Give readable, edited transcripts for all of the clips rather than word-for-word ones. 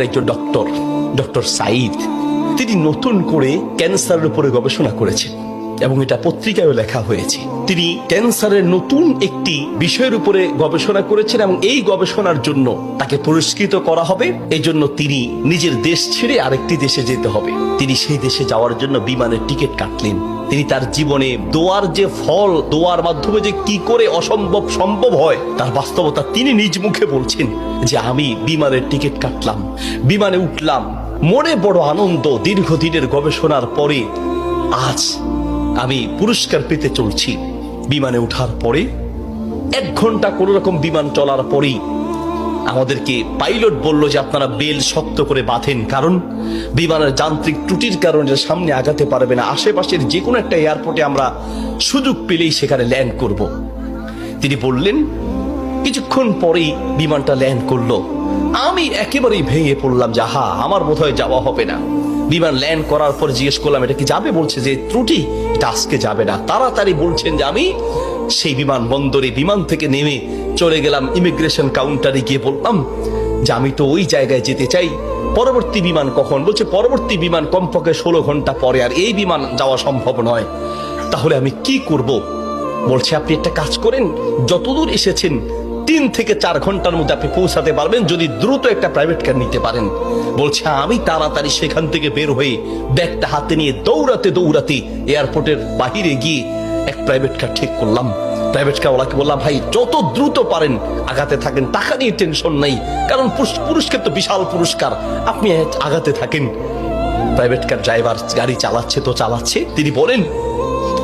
একজন ডক্টর সাইদ, তিনি নতুন করে ক্যান্সারের উপরে গবেষণা করেছেন এবং এটা পত্রিকায়ও লেখা হয়েছে। তিনি ক্যান্সারের নতুন একটি বিষয়ের উপরে গবেষণা করেছেন এবং এই গবেষণার জন্য তাকে পুরস্কৃত করা হবে। এই জন্য তিনি নিজের দেশ ছেড়ে আরেকটি দেশে যেতে হবে। তিনি সেই দেশে যাওয়ার জন্য বিমানের টিকিট কাটলেন। তিনি তার জীবনে দোয়ার যে ফল, দোয়ার মাধ্যমে যে কি করে অসম্ভব সম্ভব হয় তার বাস্তবতা তিনি নিজ মুখে বলছেন যে আমি বিমানের টিকিট কাটলাম, বিমানে উঠলাম, মনে বড় আনন্দ। দীর্ঘদিনের গবেষণার পরে আজ আমি পুরস্কার পেতে চলছি। বিমানে ওঠার পরে 1 ঘন্টা কোন রকম বিমান চলার পরেই আমাদেরকে পাইলট বলল যে আপনারা বেল শক্ত করে বাঁধেন, কারণ বিমানের যান্ত্রিক ত্রুটির কারণে সামনে আগাতে পারবে না। আশেপাশের যে কোনো একটা এয়ারপোর্টে আমরা সুযোগ পেলেই সেখানে ল্যান্ড করব। তিনি বললেন। কিছুক্ষণ পরেই বিমানটা ল্যান্ড করলো। আমি একেবারেই ভেঙে পড়লাম যে আমার বোধহয় যাওয়া হবে না। বিমান ল্যান্ড করার পর জিজ্ঞেস করলাম এটা কি যাবে? বলছে যে ত্রুটি, এটা আজকে যাবে না। তাড়াতাড়ি বলছেন যে আমি সেই বিমান বন্দরে বিমান থেকে নেমে চলে গেলাম ইমিগ্রেশন কাউন্টারে, গিয়ে বললাম যে আমি তো ওই জায়গায় যেতে চাই। পরবর্তী বিমান কখন? বলছে পরবর্তী বিমান কমপক্ষে 16 ঘন্টা পরে, আর এই বিমান যাওয়া সম্ভব নয়। তাহলে আমি কি করব? বলছে আপনি একটা কাজ করেন, যতদূর এসেছেন 3 থেকে 4 ঘন্টার মধ্যে আপনি পৌঁছাতে পারবেন যদি দ্রুত একটা প্রাইভেট কার নিতে পারেন। বলছে আমি তাড়াতাড়ি সেখান থেকে বের হয়ে ব্যাগটা হাতে নিয়ে দৌড়াতে দৌড়াতে এয়ারপোর্টের বাহিরে গিয়ে এক প্রাইভেট কার ঠিক করলাম। প্রাইভেট কার ওলাকে বললাম ভাই যত দ্রুত পারেন আগাতে থাকেন, টাকা নিয়ে টেনশন নাই, কারণ পুরস্কার তো বিশাল পুরস্কার, আপনি আগাতে থাকেন। প্রাইভেট কার ড্রাইভার গাড়ি চালাচ্ছে। তিনি বলেন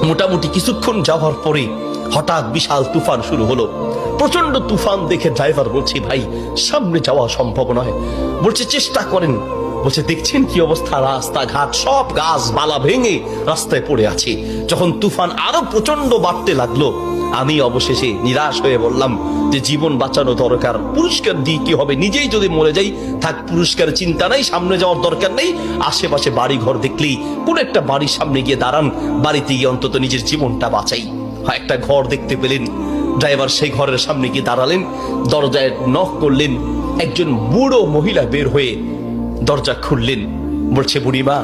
মোটামুটি কিছুক্ষণ যাওয়ার পরে হঠাৎ বিশাল তুফান শুরু হলো। প্রচন্ড তুফান দেখে ড্রাইভার বলছে ভাই সামনে যাওয়া সম্ভব নয়। বলছে চেষ্টা করেন। বলছে দেখছেন কি অবস্থা, রাস্তাঘাট সব গাছ বালা ভেঙে রাস্তায় পড়ে আছে। যখন তুফান আরো প্রচন্ড বাড়তে লাগলো আমি অবশেষে নিরাশ হয়ে বললাম যে জীবন বাঁচানো দরকার, পুরস্কার দিয়ে কি হবে, নিজেই যদি মরে যাই থাক, পুরস্কার চিন্তা নাই, সামনে যাওয়ার দরকার নেই। আশেপাশে বাড়ি ঘর দেখলেই কোন একটা বাড়ির সামনে গিয়ে দাঁড়ান, বাড়িতে গিয়ে অন্তত নিজের জীবনটা বাঁচাই। একটা ঘর দেখতে পেলেন, ড্রাইভার সেই ঘরের সামনে গিয়ে দাঁড়ালেন, দরজায় নক করলেন। একজন বুড়ো মহিলা বের হয়ে দরজা খুললেন। বলছে বুড়িমা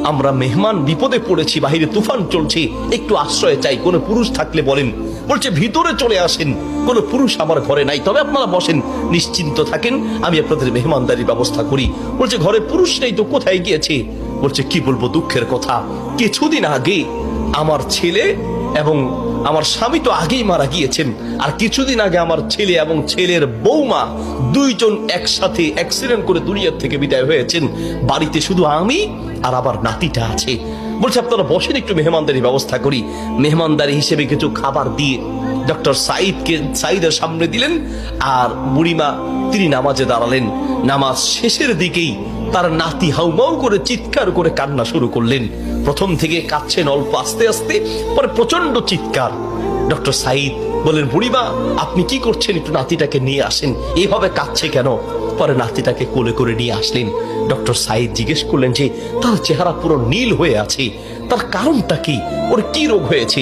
আমরা মেহমান বিপদে পড়েছি, বাহিরে তুফান চলছে, একটু আশ্রয় চাই, কোনো পুরুষ থাকলে বলেন। বলছে ভিতরে চলে আসেন, কোনো পুরুষ আমার ঘরে নাই, তবে আপনারা বসেন, নিশ্চিন্ত থাকেন, আমি আপনাদের মেহমানদারির ব্যবস্থা করি। বলছে ঘরে পুরুষ নেই তো, কোথায় গিয়েছে? বলছে কি বলবো দুঃখের কথা, কিছুদিন আগে আমার ছেলে এবং আমার স্বামী তো আগেই মারা গিয়েছেন, আর কিছুদিন আগে আমার ছেলে এবং ছেলের বৌমা দুইজন একসাথে অ্যাক্সিডেন্ট করে দুনিয়ার থেকে বিদায় হয়েছেন। বাড়িতে শুধু আমি আর আবার নাতিটা আছে। বলছে আপনারা বসেন, একটু মেহমানদারি ব্যবস্থা করি। মেহমানদারি হিসেবে কিছু খাবার দিয়ে ডক্টর সাইদের সামনে দিলেন, আর বুড়িমা তিনি নামাজে দাঁড়ালেন। নামাজ শেষের দিকেই তার নাতি হাউমাউ করে চিৎকার করে কান্না শুরু করলেন। প্রথম থেকে কাঁদছেন অল্প, আস্তে আস্তে, পরে প্রচন্ড চিৎকার। ডক্টর সাইদ বলেন বুড়িমা আপনি কি করছেন, একটু নাতিটাকে নিয়ে আসেন, এইভাবে কাঁদছে কেন? পরে নাতিটাকে কোলে করে নিয়ে আসলেন। ডক্টর সাইদ জিজ্ঞেস করলেন যে তার চেহারা পুরো নীল হয়ে আছে, তার কারণটা কি, ওর কি রোগ হয়েছে?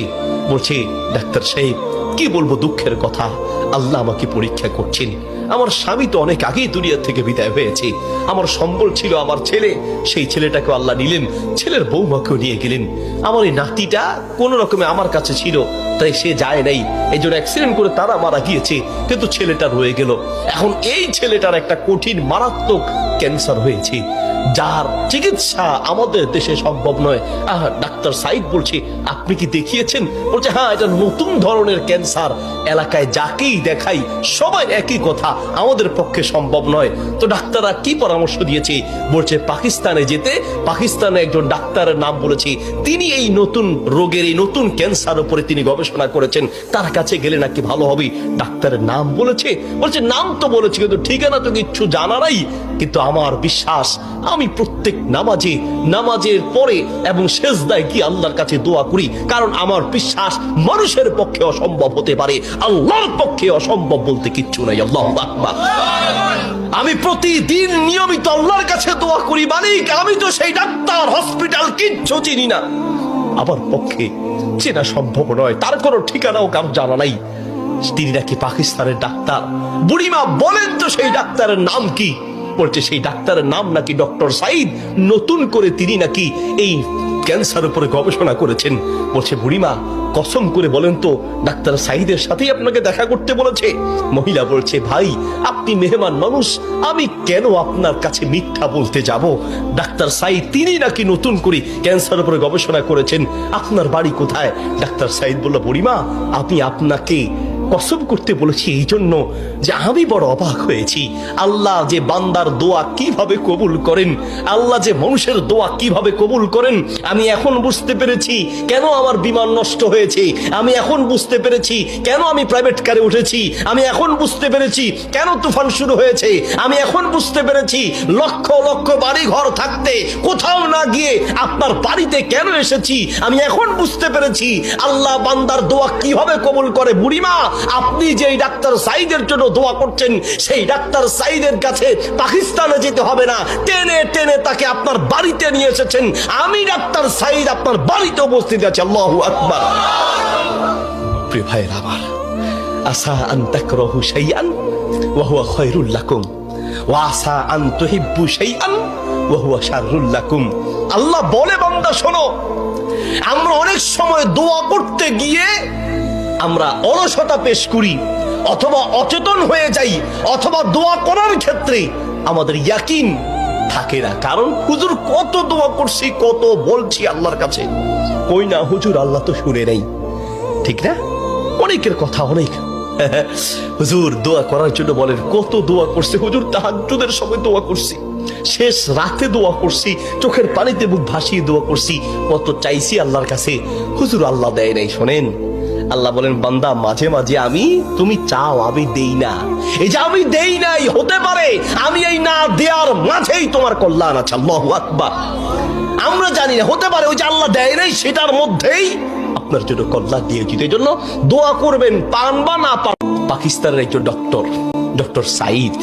বলছে ডাক্তার সাহেব কি বলবো দুঃখের কথা, আল্লাহ আমাকে পরীক্ষা করছেন। আমার স্বামী তো অনেক আগেই দুনিয়া থেকে বিদায় হয়েছে, আমার সম্বল ছিল আমার ছেলে, সেই ছেলেটাকে আল্লাহ নিলেন, ছেলের বৌমাকেও নিয়ে গেলেন। আমার এই নাতিটা কোন রকমে আমার কাছে ছিল, তাই সে যায় নাই, এই জন্য অ্যাক্সিডেন্ট করে তারা মারা গিয়েছে, কিন্তু ছেলেটা রয়ে গেল। এখন এই ছেলেটার একটা কঠিন মারাত্মক ক্যান্সার হয়েছে, যার চিকিৎসা আমাদের দেশে সম্ভব নয়। ডাক্তার সাইদ বলছে আপনি কি দেখিয়েছেন? বলছে হ্যাঁ, এটা নতুন ধরনের ক্যান্সার, এলাকায় যাকেই দেখাই সবাই একই কথা, আমাদের পক্ষে সম্ভব নয়। তো ডাক্তাররা কি পরামর্শ দিয়েছে? বলছে পাকিস্তানে যেতে। পাকিস্তানে একজন ডাক্তারের নাম বলেছে, তিনি এই নতুন রোগের, এই নতুন ক্যান্সার উপরে তিনি গবেষণা করেছেন, তার কাছে গেলে নাকি ভালো হবে। ডাক্তারের নাম বলেছে? বলছে নাম তো বলেছে, কিন্তু ঠিকানা তো কিচ্ছু জানা নাই। কিন্তু আমার বিশ্বাস, আমি প্রত্যেক নামাজের পরে এবং সেজদায় কি আল্লাহর কাছে দোয়া করি, কারণ আমার বিশ্বাস মানুষের পক্ষে অসম্ভব হতে পারে, আল্লাহর পক্ষে অসম্ভব বলতে কিচ্ছু নাই। আল্লাহু আকবার। আমি প্রতিদিন নিয়মিত আল্লাহর কাছে দোয়া করি, মালিক আমি তো সেই ডাক্তার হসপিটাল কিচ্ছু চিনি না, আমার পক্ষে চেনা সম্ভব নয়, তার কোনো ঠিকানাও কারো জানা নাই। তিনি নাকি পাকিস্তানের ডাক্তার। বুড়িমা বলেন তো সেই ডাক্তারের নাম কি? বলছে সেই ডাক্তারের নাম নাকি ডক্টর সাইদ, নতুন করে তিনি নাকি এই ক্যান্সার উপরে গবেষণা করেছেন। বলছে বুড়িমা কসম করে বলেন তো ডাক্তার সাইদের সাথেই আপনাকে দেখা করতে বলেছে? মহিলা বলছে ভাই আপনি মেহমান মানুষ, আমি কেন আপনার কাছে মিথ্যা বলতে যাব? ডাক্তার সাইদ তিনি নাকি নতুন করে ক্যান্সার উপরে গবেষণা করেছেন, আপনার বাড়ি কোথায়? ডাক্তার সাইদ বলল বুড়িমা আমি আপনাকে কসম করতে বলেছি এই জন্য যে আমি বড় অবাক হয়েছি, আল্লাহ যে বান্দার দোয়া কিভাবে কবুল করেন, আল্লাহ যে মানুষের দোয়া কিভাবে কবুল করেন, আমি এখন বুঝতে পেরেছি কেন আমার বিমান নষ্ট হয়েছে, আমি এখন বুঝতে পেরেছি কেন আমি প্রাইভেট কারে উঠেছি, আমি এখন বুঝতে পেরেছি কেন তুফান শুরু হয়েছে, আমি এখন বুঝতে পেরেছি লক্ষ লক্ষ বাড়ি ঘর থাকতে কোথাও না গিয়ে আপনার বাড়িতে কেন এসেছি, আমি এখন বুঝতে পেরেছি আল্লাহ বান্দার দোয়া কিভাবে কবুল করে। বুড়িমা আপনি যে ডাক্তার সাইদের জন্য দোয়া করছেন সেই ডাক্তার সাইদের কাছে পাকিস্তানে যেতে হবে না, টেনে টেনে তাকে আপনার বাড়িতে নিয়ে এসেছেন, আমি ডাক্তার সাইদ আপনার বাড়িতে উপস্থিত আছে। আল্লাহু আকবার। প্রিয় ভাইয়ের আমার, আসা আন তাকরাহু শাইআন ওয়া হুয়া খায়রুল লাকুম ওয়া আসা আন তুহিব্বু শাইআন ওয়া হুয়া শাররুল লাকুম। আল্লাহ বলে বান্দা শোনো, আমরা অনেক সময় দোয়া করতে গিয়ে আমরা অলসতা পেশ করি, অথবা অচেতন হয়ে যাই, অথবা দোয়া করার ক্ষেত্রে আমাদের ইয়াকিন থাকে না। কারণ হুজুর কত দোয়া করছি, কত বলছি আল্লাহর কাছে, কই না হুজুর আল্লাহ তো শুনে নেই, ঠিক না? অনেকের কথা অনেক হুজুর দোয়া করার জন্য বলেন, কত দোয়া করছে হুজুর, তাহাজ্জুদের সময় দোয়া করছি, শেষ রাতে দোয়া করছি, চোখের পানিতে মুখ ভাসিয়ে দোয়া করছি, কত চাইছি আল্লাহর কাছে, হুজুর আল্লাহ দেয় নাই। শোনেন আল্লাহ বলেন বান্দা মাঝে মাঝে আমি তুমি চাও আমি দেই না, এই যে আমি দেই নাই হতে পারে আমি এই না দেওয়ার মাঝেই তোমার কল্যাণ আছে। আল্লাহু আকবার। আমরা জানি না, হতে পারে ওই যে আল্লাহ দেয় নাই সেটার মধ্যেই আপনার জন্য কল্যাণ দিয়েছি। এই জন্য দোয়া করবেন, পান বা না পান। পাকিস্তানের একজন ডক্টর সাইদ